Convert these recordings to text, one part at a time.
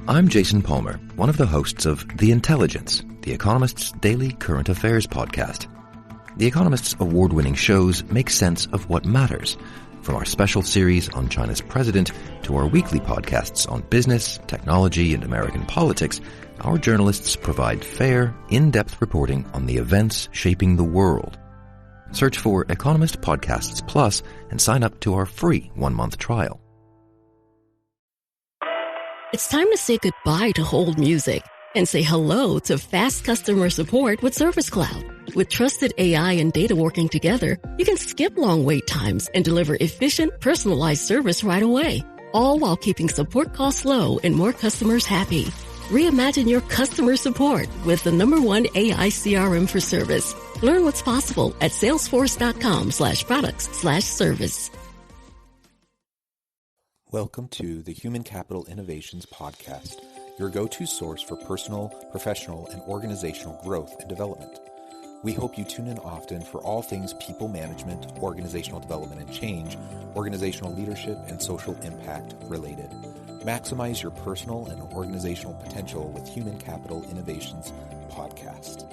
I'm Jason Palmer, one of the hosts of The Intelligence, The Economist's daily current affairs podcast. The Economist's award-winning shows make sense of what matters, from our special series on China's president to our weekly podcasts on business, technology, and American politics. Our journalists provide fair, in-depth reporting on the events shaping the world. Search for Economist Podcasts Plus and sign up to our free 1-month trial. It's time to say goodbye to hold music and say hello to fast customer support with Service Cloud. With trusted AI and data working together, you can skip long wait times and deliver efficient, personalized service right away, all while keeping support costs low and more customers happy. Reimagine your customer support with the #1 AI CRM for service. Learn what's possible at salesforce.com/products/service. Welcome to the Human Capital Innovations Podcast, your go-to source for personal, professional, and organizational growth and development. We hope you tune in often for all things people management, organizational development and change, organizational leadership, and social impact related. Maximize your personal and organizational potential with Human Capital Innovations Podcast.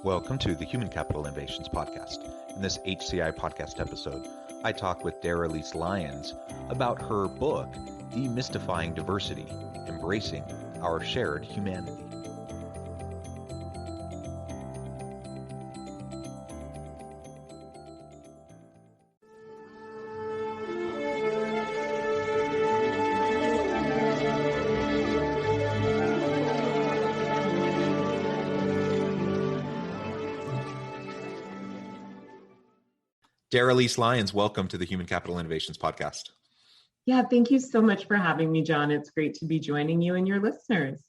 Welcome to the Human Capital Innovations Podcast. In this HCI podcast episode, I talk with Daralyse Lyons about her book, Demystifying Diversity, Embracing Our Shared Humanity. Daralyse Lyons, welcome to the Human Capital Innovations Podcast. Yeah, thank you so much for having me, John. It's great to be joining you and your listeners.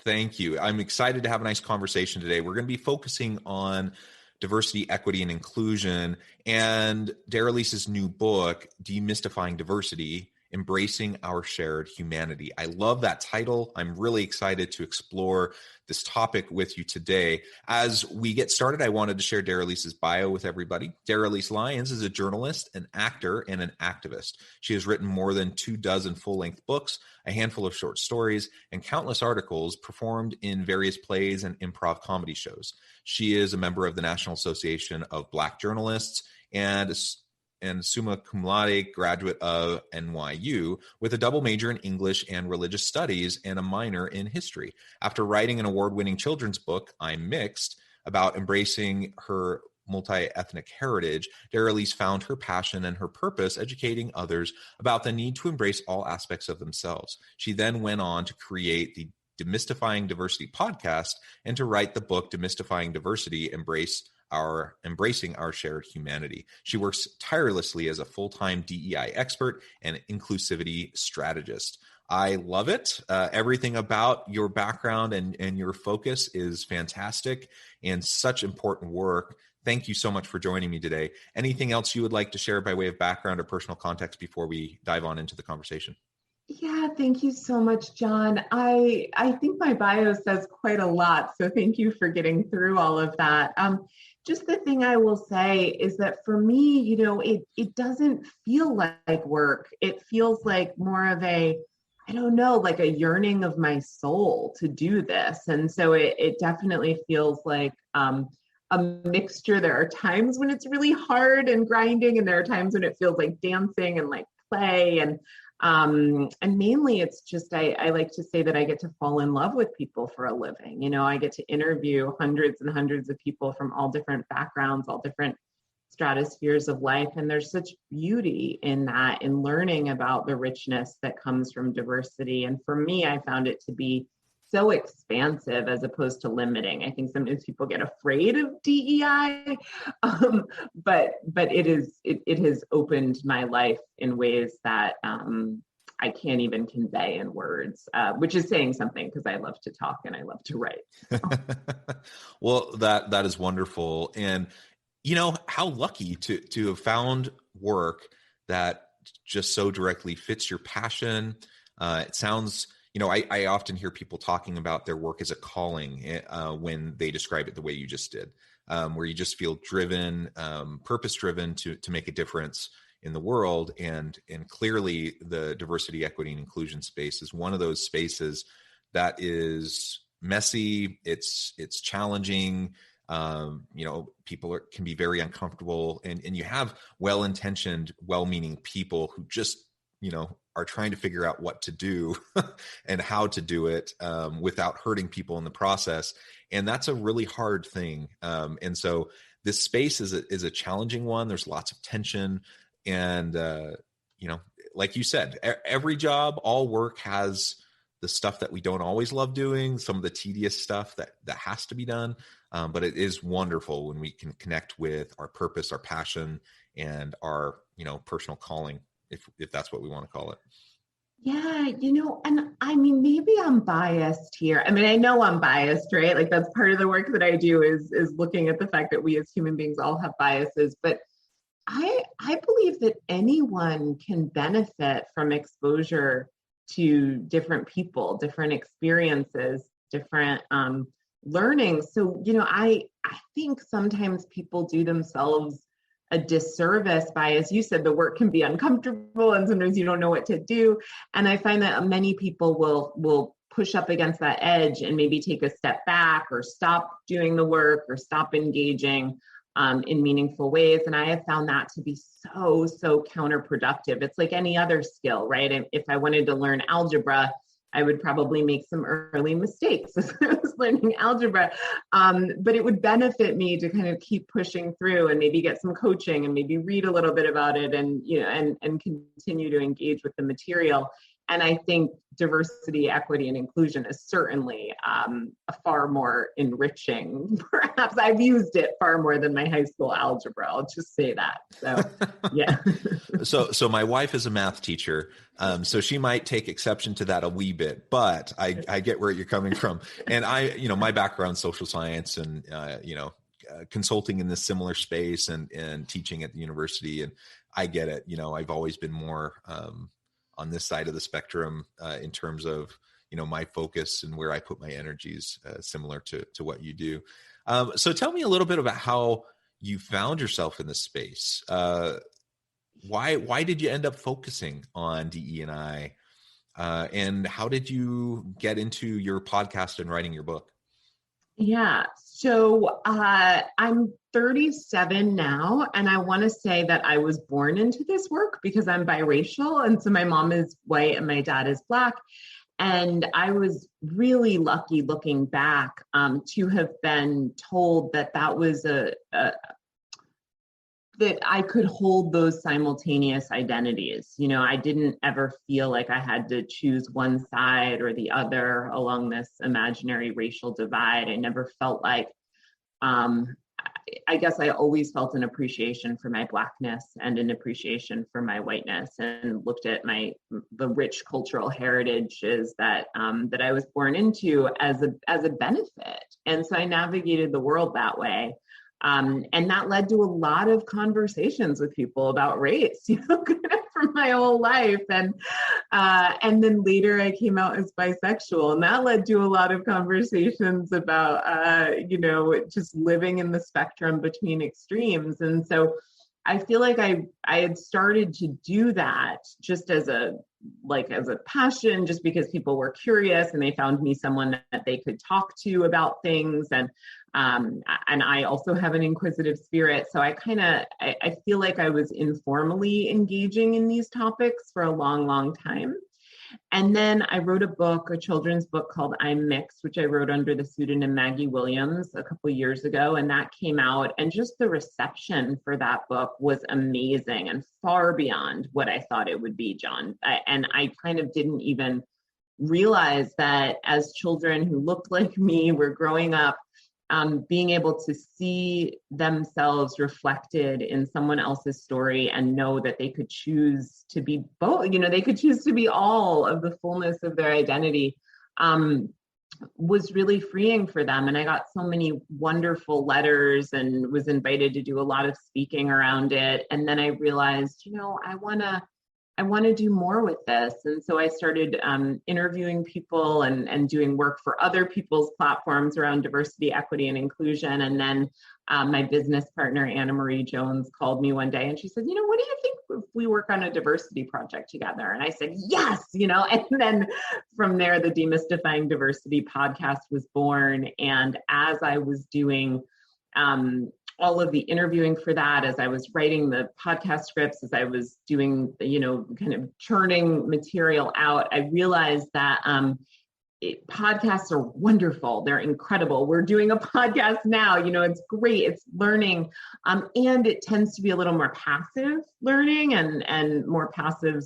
Thank you. I'm excited to have a nice conversation today. We're going to be focusing on diversity, equity, and inclusion, and Daralyse's new book, Demystifying Diversity, Embracing Our Shared Humanity. I love that title. I'm really excited to explore this topic with you today. As we get started, I wanted to share Daralyse's bio with everybody. Daralyse Lyons is a journalist, an actor, and an activist. She has written more than 24 full-length books, a handful of short stories, and countless articles performed in various plays and improv comedy shows. She is a member of the National Association of Black Journalists and summa cum laude graduate of NYU with a double major in English and religious studies and a minor in history. After writing an award-winning children's book, I'm Mixed, about embracing her multi-ethnic heritage, Daralyse found her passion and her purpose educating others about the need to embrace all aspects of themselves. She then went on to create the Demystifying Diversity podcast and to write the book Demystifying Diversity, Embracing Our Shared Humanity. She works tirelessly as a full-time DEI expert and inclusivity strategist. I love it. Everything about your background and your focus is fantastic and such important work. Thank you so much for joining me today. Anything else you would like to share by way of background or personal context before we dive on into the conversation? Yeah, thank you so much, John. I think my bio says quite a lot, so thank you for getting through all of that. Just the thing I will say is that for me, it doesn't feel like work. It feels like more of like a yearning of my soul to do this. And so it definitely feels like a mixture. There are times when it's really hard and grinding, and there are times when it feels like dancing and like play. And mainly it's just, I like to say that I get to fall in love with people for a living. I get to interview hundreds and hundreds of people from all different backgrounds, all different stratospheres of life. And there's such beauty in that, in learning about the richness that comes from diversity. And for me, I found it to be so expansive as opposed to limiting. I think sometimes people get afraid of DEI, but it has opened my life in ways that I can't even convey in words, which is saying something because I love to talk and I love to write. Well, that is wonderful. And how lucky to have found work that just so directly fits your passion. It sounds I often hear people talking about their work as a calling when they describe it the way you just did, where you just feel driven, purpose driven to make a difference in the world. And clearly the diversity, equity, and inclusion space is one of those spaces that is messy. It's challenging. People can be very uncomfortable, and you have well-intentioned, well-meaning people who just, are trying to figure out what to do and how to do it without hurting people in the process. And that's a really hard thing. And so this space is a challenging one. There's lots of tension. And, like you said, every job, all work has the stuff that we don't always love doing, some of the tedious stuff that has to be done. But it is wonderful when we can connect with our purpose, our passion, and our, personal calling, if that's what we want to call it. Yeah, and I mean, maybe I'm biased here. I mean, I know I'm biased, right? Like that's part of the work that I do is looking at the fact that we as human beings all have biases. But I believe that anyone can benefit from exposure to different people, different experiences, different learning. So, I think sometimes people do themselves a disservice by, as you said, the work can be uncomfortable and sometimes you don't know what to do. And I find that many people will push up against that edge and maybe take a step back or stop doing the work or stop engaging in meaningful ways. And I have found that to be so counterproductive. It's like any other skill, right? And if I wanted to learn algebra, I would probably make some early mistakes as I was learning algebra, but it would benefit me to kind of keep pushing through and maybe get some coaching and maybe read a little bit about it and continue to engage with the material. And I think diversity, equity, and inclusion is certainly a far more enriching. Perhaps I've used it far more than my high school algebra. I'll just say that. So, yeah. So my wife is a math teacher, so she might take exception to that a wee bit, but I get where you're coming from. And my background, social science and, consulting in this similar space and teaching at the university. And I get it. I've always been more, on this side of the spectrum in terms of, my focus and where I put my energies, similar to what you do. So tell me a little bit about how you found yourself in this space. Why did you end up focusing on DE&I? And how did you get into your podcast and writing your book? Yeah. So I'm 37 now, and I want to say that I was born into this work because I'm biracial. And so my mom is white and my dad is Black. And I was really lucky looking back to have been told that was that I could hold those simultaneous identities. I didn't ever feel like I had to choose one side or the other along this imaginary racial divide. I never felt like, I guess I always felt an appreciation for my Blackness and an appreciation for my whiteness, and looked at the rich cultural heritages that I was born into as a benefit. And so I navigated the world that way. And that led to a lot of conversations with people about race, kind of for my whole life. And then later I came out as bisexual, and that led to a lot of conversations about, just living in the spectrum between extremes. And so I feel like I had started to do that just as a passion, just because people were curious and they found me someone that they could talk to about things. And I also have an inquisitive spirit. So I feel like I was informally engaging in these topics for a long, long time. And then I wrote a children's book called I'm Mixed, which I wrote under the pseudonym Maggie Williams a couple of years ago. And that came out, and just the reception for that book was amazing and far beyond what I thought it would be, John. I kind of didn't even realize that as children who looked like me were growing up, being able to see themselves reflected in someone else's story and know that they could choose to be both, they could choose to be all of the fullness of their identity, was really freeing for them. And I got so many wonderful letters and was invited to do a lot of speaking around it. And then I realized, I want to I want to do more with this. And so I started interviewing people and doing work for other people's platforms around diversity, equity, and inclusion. And then my business partner, Anna Marie Jones, called me one day and she said, what do you think if we work on a diversity project together? And I said, yes, and then from there, the Demystifying Diversity podcast was born. And as I was doing all of the interviewing for that, as I was writing the podcast scripts, as I was doing, kind of churning material out, I realized that podcasts are wonderful. They're incredible. We're doing a podcast now, it's great. It's learning. And it tends to be a little more passive learning and more passive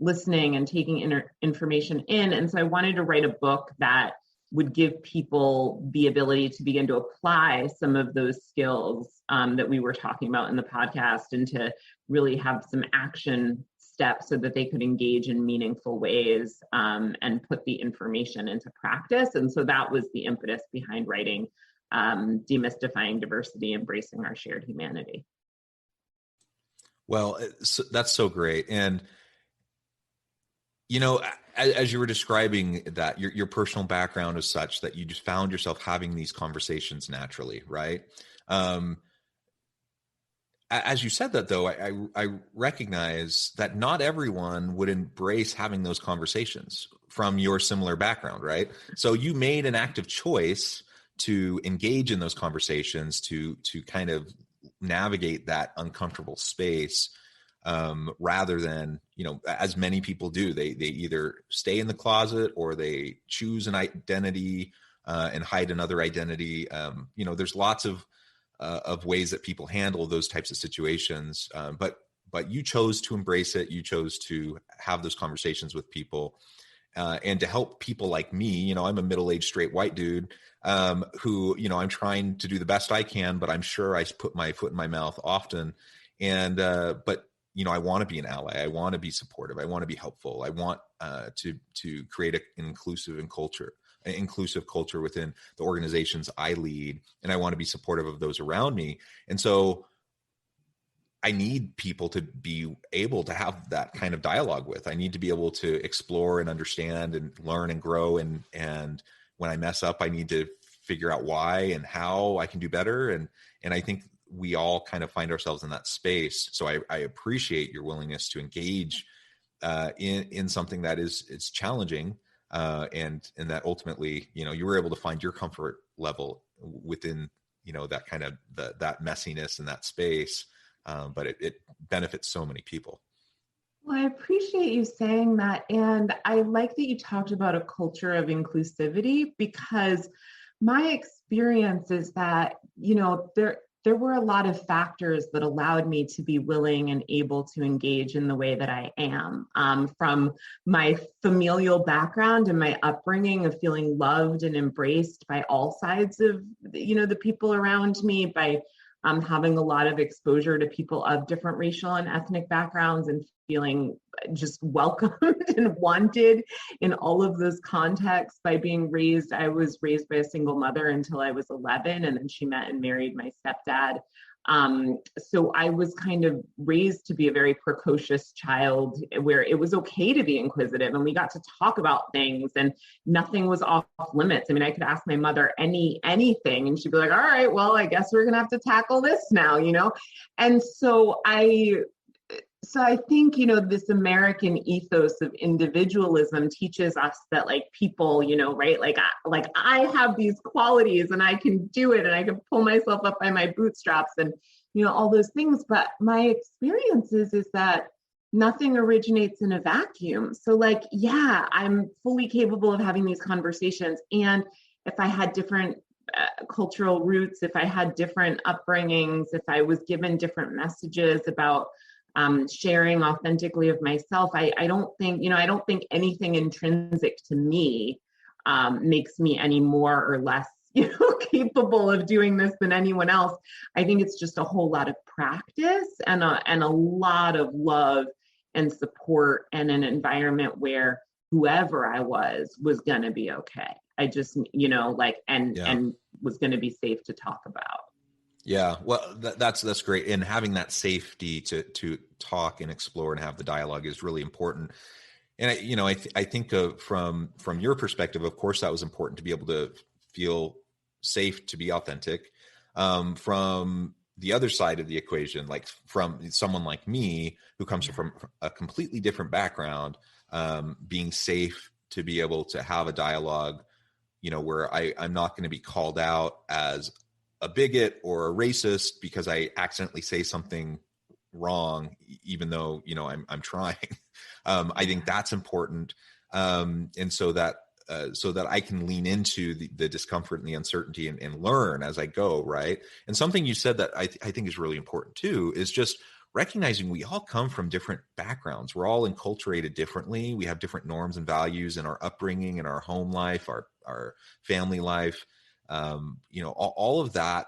listening and taking information in. And so I wanted to write a book that would give people the ability to begin to apply some of those skills that we were talking about in the podcast, and to really have some action steps so that they could engage in meaningful ways and put the information into practice. And so that was the impetus behind writing Demystifying Diversity, Embracing Our Shared Humanity. Well, that's so great. And as you were describing that, your personal background is such that you just found yourself having these conversations naturally, right? As you said that, though, I recognize that not everyone would embrace having those conversations from your similar background, right? So you made an active choice to engage in those conversations, to kind of navigate that uncomfortable space, rather than, as many people do, they either stay in the closet or they choose an identity and hide another identity. There's lots of ways that people handle those types of situations, but you chose to embrace it. You chose to have those conversations with people, and to help people like me. I'm a middle-aged straight white dude who, I'm trying to do the best I can, but I'm sure I put my foot in my mouth often. And but I want to be an ally. I want to be supportive. I want to be helpful. I want to create an inclusive culture within the organizations I lead, and I want to be supportive of those around me. And so I need people to be able to have that kind of dialogue with. I need to be able to explore and understand and learn and grow. And when I mess up, I need to figure out why and how I can do better. And I think we all kind of find ourselves in that space. So I appreciate your willingness to engage in something that is challenging, and that ultimately, you were able to find your comfort level within, that kind of that messiness and that space. But it benefits so many people. Well, I appreciate you saying that. And I like that you talked about a culture of inclusivity, because my experience is that, there were a lot of factors that allowed me to be willing and able to engage in the way that I am, from my familial background and my upbringing of feeling loved and embraced by all sides of, the people around me, by having a lot of exposure to people of different racial and ethnic backgrounds and feeling just welcomed and wanted in all of those contexts. I was raised by a single mother until I was 11, and then she met and married my stepdad. So I was kind of raised to be a very precocious child, where it was okay to be inquisitive, and we got to talk about things and nothing was off limits. I mean, I could ask my mother anything and she'd be like, all right, well, I guess we're going to have to tackle this now, And so I think, this American ethos of individualism teaches us that, like, people, right, like I have these qualities and I can do it and I can pull myself up by my bootstraps and, all those things. But my experience is that nothing originates in a vacuum. So, like, yeah, I'm fully capable of having these conversations. And if I had different cultural roots, if I had different upbringings, if I was given different messages about sharing authentically of myself, I don't think anything intrinsic to me makes me any more or less, capable of doing this than anyone else. I think it's just a whole lot of practice and a lot of love and support, and an environment where whoever I was going to be okay. I just, and was going to be safe to talk about. Yeah, well, that's great, and having that safety to talk and explore and have the dialogue is really important. And I think of from your perspective, of course, that was important to be able to feel safe to be authentic. From the other side of the equation, like from someone like me who comes from a completely different background, being safe to be able to have a dialogue, where I'm not going to be called out as a bigot or a racist because I accidentally say something wrong, even though, I'm trying. I think that's important. And so that I can lean into the discomfort and the uncertainty and learn as I go. Right. And something you said that I think is really important too, is just recognizing we all come from different backgrounds. We're all enculturated differently. We have different norms and values in our upbringing, in our home life, our family life. All of that,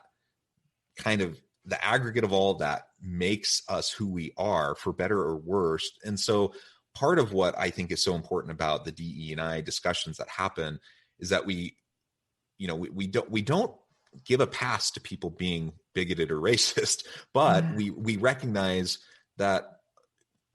kind of the aggregate of all of that makes us who we are, for better or worse. And so part of what I think is so important about the DE&I discussions that happen is that we don't give a pass to people being bigoted or racist, but we recognize that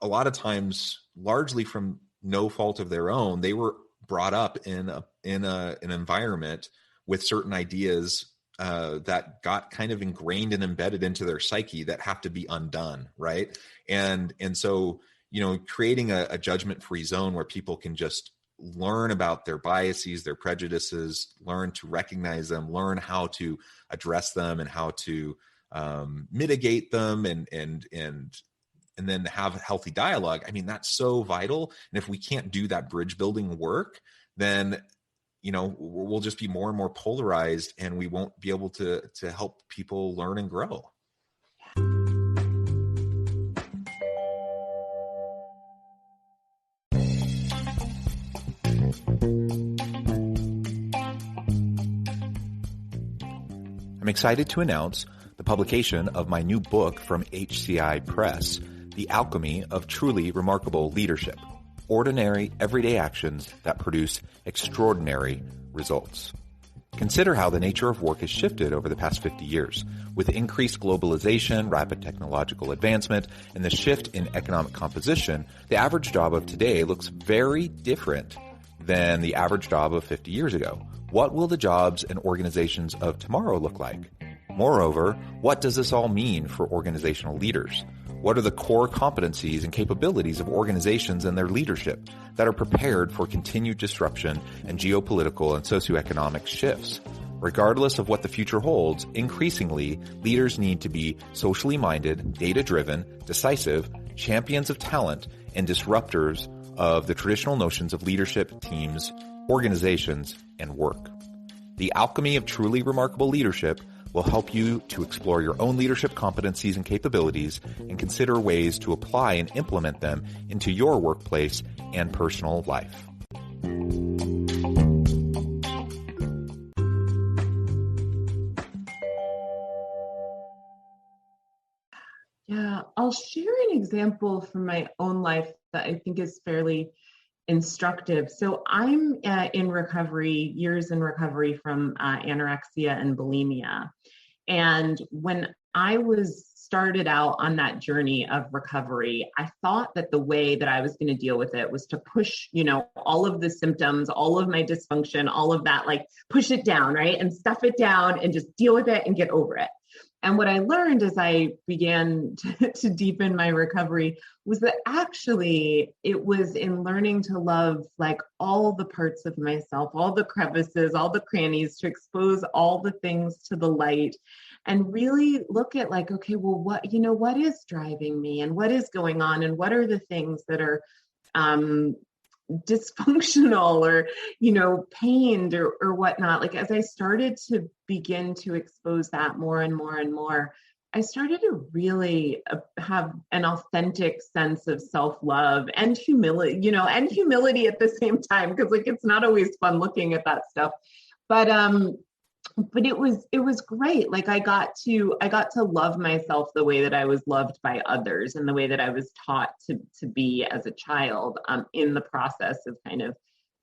a lot of times, largely from no fault of their own, they were brought up in an environment with certain ideas that got kind of ingrained and embedded into their psyche that have to be undone, right? And so, creating a judgment-free zone where people can just learn about their biases, their prejudices, learn to recognize them, learn how to address them and how to mitigate them, and then have healthy dialogue. I mean, that's so vital. And if we can't do that bridge building work, then we'll just be more and more polarized, and we won't be able to help people learn and grow. I'm excited to announce the publication of my new book from HCI Press, The Alchemy of Truly Remarkable Leadership: Ordinary, Everyday Actions that Produce Extraordinary Results. Consider how the nature of work has shifted over the past 50 years. With increased globalization, rapid technological advancement, and the shift in economic composition, the average job of today looks very different than the average job of 50 years ago. What will the jobs and organizations of tomorrow look like? Moreover, what does this all mean for organizational leaders? What are the core competencies and capabilities of organizations and their leadership that are prepared for continued disruption and geopolitical and socioeconomic shifts? Regardless of what the future holds, increasingly, leaders need to be socially minded, data-driven, decisive, champions of talent, and disruptors of the traditional notions of leadership, teams, organizations, and work. The Alchemy of Truly Remarkable Leadership will help you to explore your own leadership competencies and capabilities and consider ways to apply and implement them into your workplace and personal life. Yeah, I'll share an example from my own life that I think is fairly instructive. So I'm in recovery, years in recovery from anorexia and bulimia. And when I was started out on that journey of recovery, I thought that the way that I was going to deal with it was to push, all of the symptoms, all of my dysfunction, all of that, like push it down, right? And stuff it down and just deal with it and get over it. And what I learned as I began to deepen my recovery was that actually it was in learning to love like all the parts of myself, all the crevices, all the crannies, to expose all the things to the light and really look at like, okay, well, what is driving me and what is going on and what are the things that are dysfunctional or pained or whatnot. Like as I started to begin to expose that more and more and more, I started to really have an authentic sense of self-love and humility, and humility at the same time, because like it's not always fun looking at that stuff, but it was great. Like I got to love myself the way that I was loved by others and the way that I was taught to be as a child, in the process of kind of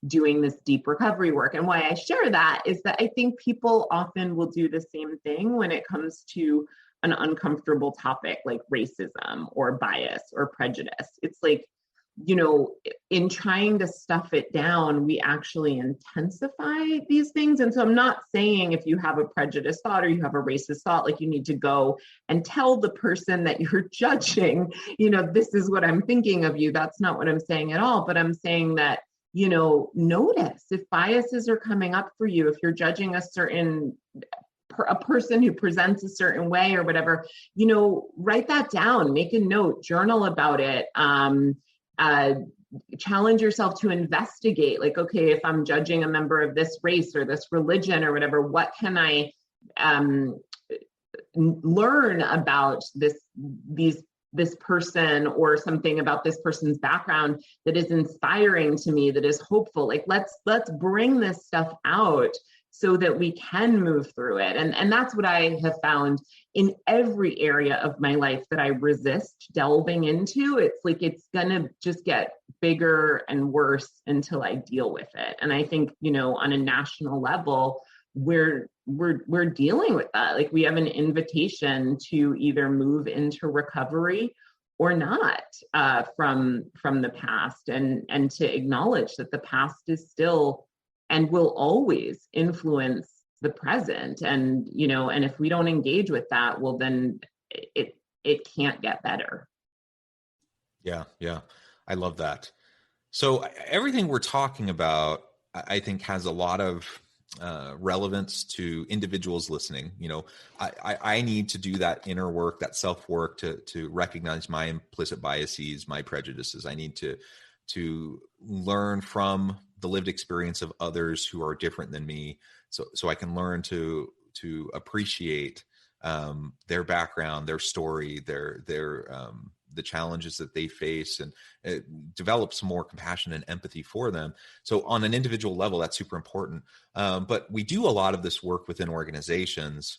doing this deep recovery work. And why I share that is that I think people often will do the same thing when it comes to an uncomfortable topic like racism or bias or prejudice. It's like, in trying to stuff it down, we actually intensify these things. And so I'm not saying if you have a prejudiced thought or you have a racist thought, like you need to go and tell the person that you're judging, this is what I'm thinking of you. That's not what I'm saying at all. But I'm saying that, notice if biases are coming up for you, if you're judging a person who presents a certain way or whatever, write that down, make a note, journal about it. Challenge yourself to investigate, like, okay, if I'm judging a member of this race or this religion or whatever, what can I learn about this person or something about this person's background that is inspiring to me, that is hopeful. Like, let's bring this stuff out so that we can move through it. And that's what I have found in every area of my life that I resist delving into. It's like, it's gonna just get bigger and worse until I deal with it. And I think, on a national level, we're dealing with that. Like, we have an invitation to either move into recovery or not from the past, and to acknowledge that the past is still and will always influence the present. And, and if we don't engage with that, well, then it can't get better. Yeah. I love that. So everything we're talking about, I think, has a lot of relevance to individuals listening. I need to do that inner work, that self-work to recognize my implicit biases, my prejudices. I need to learn from the lived experience of others who are different than me, so I can learn to appreciate their background, their story, their the challenges that they face, and develop some more compassion and empathy for them. So on an individual level, that's super important. But we do a lot of this work within organizations.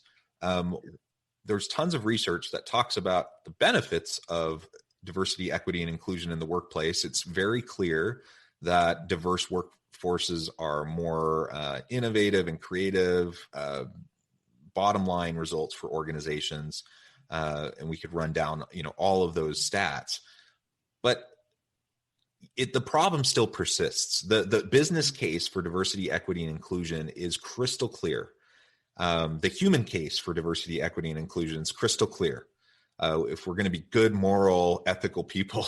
There's tons of research that talks about the benefits of diversity, equity, and inclusion in the workplace. It's very clear that diverse workforces are more innovative and creative, bottom line results for organizations. And we could run down, all of those stats, but the problem still persists. The business case for diversity, equity, and inclusion is crystal clear. The human case for diversity, equity, and inclusion is crystal clear. If we're going to be good, moral, ethical people,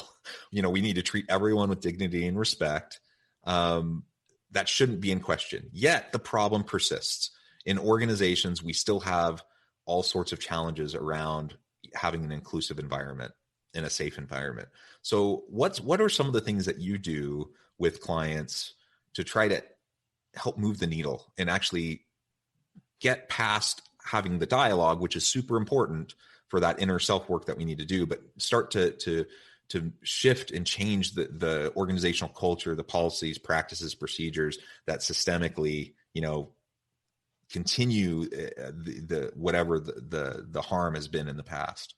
we need to treat everyone with dignity and respect. That shouldn't be in question. Yet the problem persists. In organizations, we still have all sorts of challenges around having an inclusive environment and a safe environment. So what are some of the things that you do with clients to try to help move the needle and actually get past having the dialogue, which is super important for that inner self work that we need to do, but start to shift and change the organizational culture, the policies, practices, procedures that systemically, continue the whatever the harm has been in the past?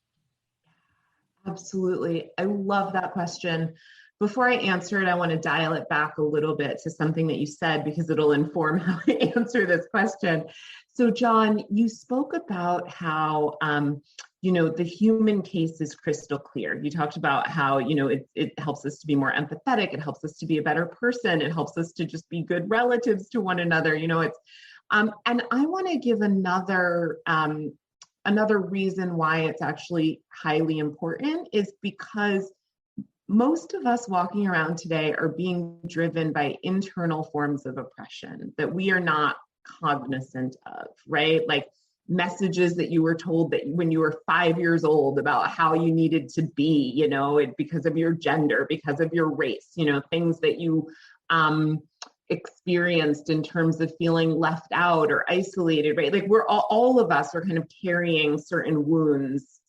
Absolutely. I love that question. Before I answer it, I want to dial it back a little bit to something that you said, because it'll inform how I answer this question. So John, you spoke about how, the human case is crystal clear. You talked about how, it helps us to be more empathetic. It helps us to be a better person. It helps us to just be good relatives to one another. And I want to give another reason why it's actually highly important is because most of us walking around today are being driven by internal forms of oppression that we are not cognizant of, right? Like messages that you were told that when you were 5 years old about how you needed to be, because of your gender, because of your race, things that you experienced in terms of feeling left out or isolated, right? Like we're all of us are kind of carrying certain wounds,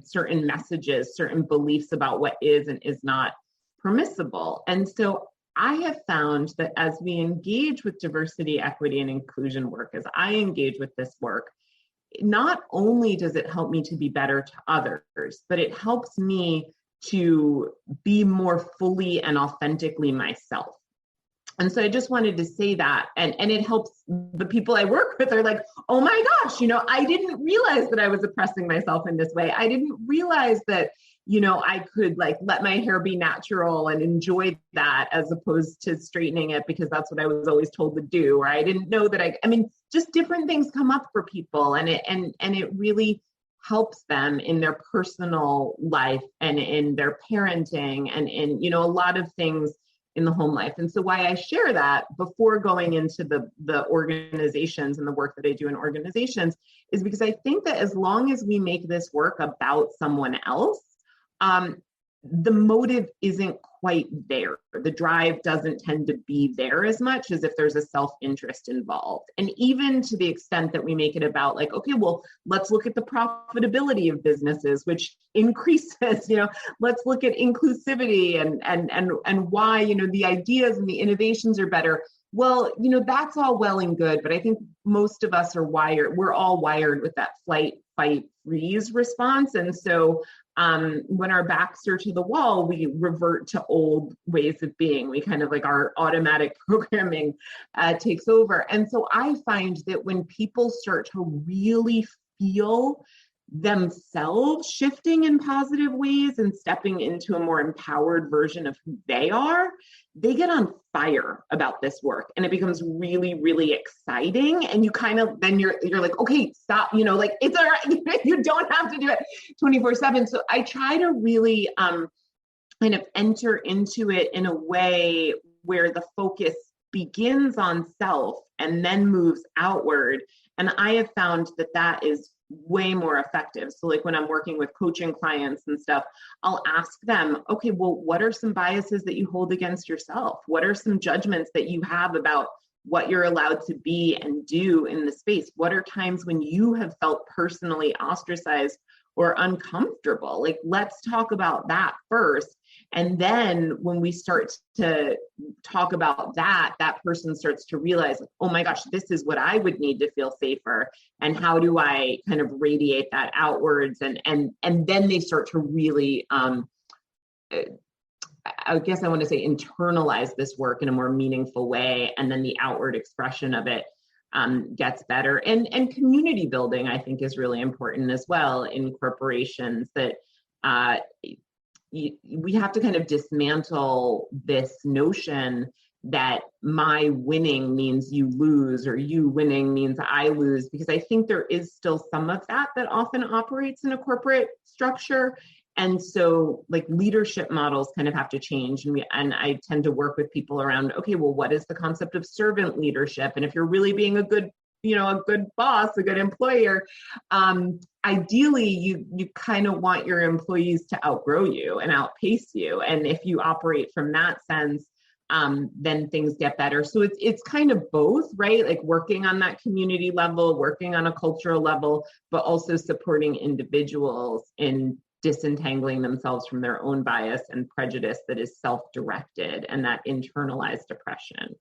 certain messages, certain beliefs about what is and is not permissible. And so I have found that as we engage with diversity, equity, and inclusion work, as I engage with this work, not only does it help me to be better to others, but it helps me to be more fully and authentically myself. And so I just wanted to say that, and it helps the people I work with are like, oh my gosh, I didn't realize that I was oppressing myself in this way. I didn't realize that, I could like let my hair be natural and enjoy that as opposed to straightening it because that's what I was always told to do. Or I didn't know that I mean, just different things come up for people, and it really helps them in their personal life and in their parenting and in, a lot of things in the home life. And so why I share that before going into the organizations and the work that I do in organizations is because I think that as long as we make this work about someone else, the motive isn't quite there. The drive doesn't tend to be there as much as if there's a self-interest involved. And even to the extent that we make it about like, okay, well, let's look at the profitability of businesses, which increases, let's look at inclusivity and why, the ideas and the innovations are better. Well, that's all well and good, but I think most of us we're all wired with that flight, fight, freeze response. And so when our backs are to the wall, we revert to old ways of being. We kind of like our automatic programming takes over. And so I find that when people start to really feel themselves shifting in positive ways and stepping into a more empowered version of who they are, they get on fire about this work and it becomes really, really exciting. And you kind of, then you're like, okay, stop, like it's all right. You don't have to do it 24/7. So I try to really kind of enter into it in a way where the focus begins on self and then moves outward. And I have found that is way more effective. So like when I'm working with coaching clients and stuff, I'll ask them, okay, well, what are some biases that you hold against yourself? What are some judgments that you have about what you're allowed to be and do in the space? What are times when you have felt personally ostracized or uncomfortable? Like, let's talk about that first. And then when we start to talk about that person starts to realize, oh my gosh, this is what I would need to feel safer. And how do I kind of radiate that outwards? And then they start to really, I guess I want to say internalize this work in a more meaningful way. And then the outward expression of it gets better. And community building, I think, is really important as well in corporations, that we have to kind of dismantle this notion that my winning means you lose or you winning means I lose, because I think there is still some of that often operates in a corporate structure. And so like leadership models kind of have to change. And I tend to work with people around, okay, well, what is the concept of servant leadership? And if you're really being a good boss, a good employer, ideally you kind of want your employees to outgrow you and outpace you. And if you operate from that sense, then things get better. So it's kind of both, right? Like working on that community level, working on a cultural level, but also supporting individuals in disentangling themselves from their own bias and prejudice that is self-directed and that internalized oppression.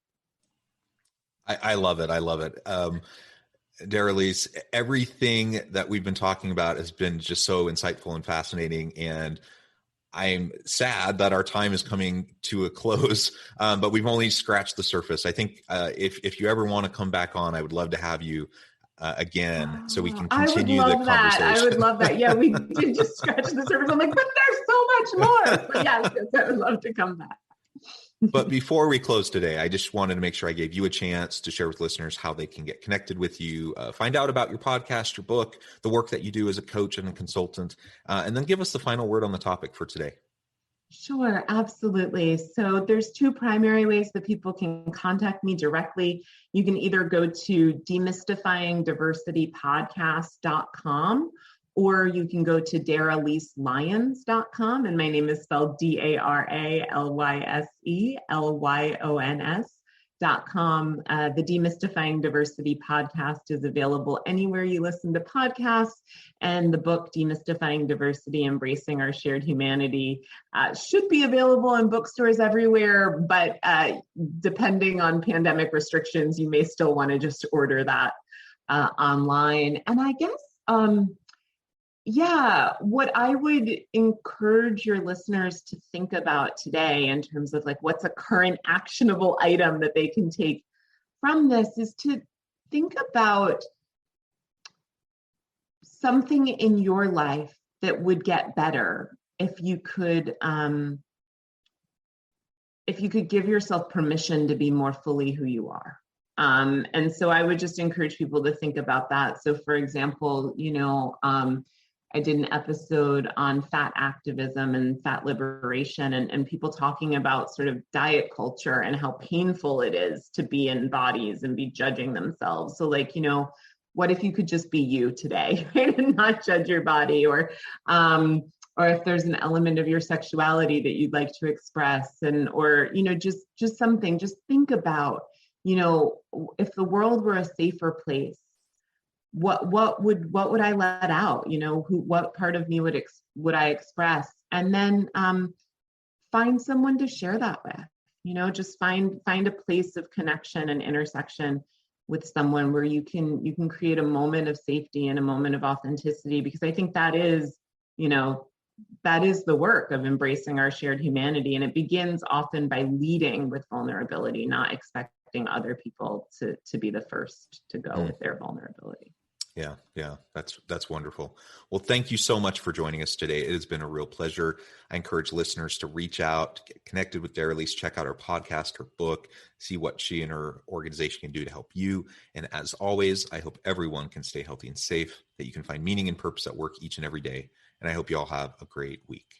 I love it. I love it. Daralyse, everything that we've been talking about has been just so insightful and fascinating. And I'm sad that our time is coming to a close, but we've only scratched the surface. I think if you ever want to come back on, I would love to have you again so we can continue the conversation. I would love that. Yeah, we did just scratch the surface. I'm like, but there's so much more. But yes, I would love to come back. But before we close today, I just wanted to make sure I gave you a chance to share with listeners how they can get connected with you, find out about your podcast, your book, the work that you do as a coach and a consultant, and then give us the final word on the topic for today. Sure, absolutely. So there's two primary ways that people can contact me directly. You can either go to demystifyingdiversitypodcast.com, or you can go to daralyselyons.com, and my name is spelled DARALYSELYONS.com. The Demystifying Diversity podcast is available anywhere you listen to podcasts, and the book Demystifying Diversity, Embracing Our Shared Humanity should be available in bookstores everywhere, but depending on pandemic restrictions, you may still want to just order that online. And I guess Yeah, what I would encourage your listeners to think about today in terms of like what's a current actionable item that they can take from this is to think about something in your life that would get better if you could give yourself permission to be more fully who you are. And so I would just encourage people to think about that. So for example, I did an episode on fat activism and fat liberation and people talking about sort of diet culture and how painful it is to be in bodies and be judging themselves. So like, what if you could just be you today, right? And not judge your body, or if there's an element of your sexuality that you'd like to express, or just something, just think about, if the world were a safer place, what would I let out? What part of me would I express? And then find someone to share that with. Just find a place of connection and intersection with someone where you can create a moment of safety and a moment of authenticity, because I think that is the work of embracing our shared humanity. And it begins often by leading with vulnerability, not expecting other people to be the first to go with their vulnerability. Yeah. That's wonderful. Well, thank you so much for joining us today. It has been a real pleasure. I encourage listeners to reach out, get connected with Daralyse, check out her podcast, her book, see what she and her organization can do to help you. And as always, I hope everyone can stay healthy and safe, that you can find meaning and purpose at work each and every day. And I hope you all have a great week.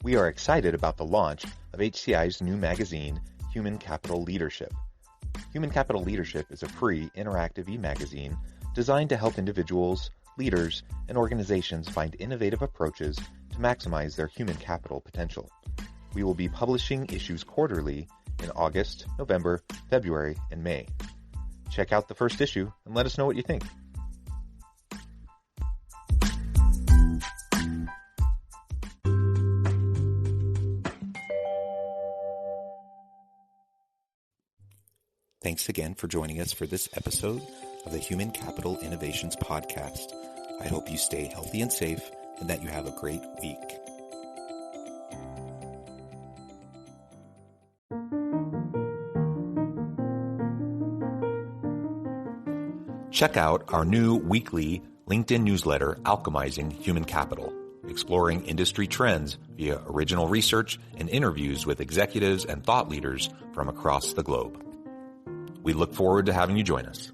We are excited about the launch of HCI's new magazine, Human Capital Leadership. Human Capital Leadership is a free, interactive e-magazine designed to help individuals, leaders, and organizations find innovative approaches to maximize their human capital potential. We will be publishing issues quarterly in August, November, February, and May. Check out the first issue and let us know what you think. Thanks again for joining us for this episode of the Human Capital Innovations Podcast. I hope you stay healthy and safe and that you have a great week. Check out our new weekly LinkedIn newsletter, Alchemizing Human Capital, exploring industry trends via original research and interviews with executives and thought leaders from across the globe. We look forward to having you join us.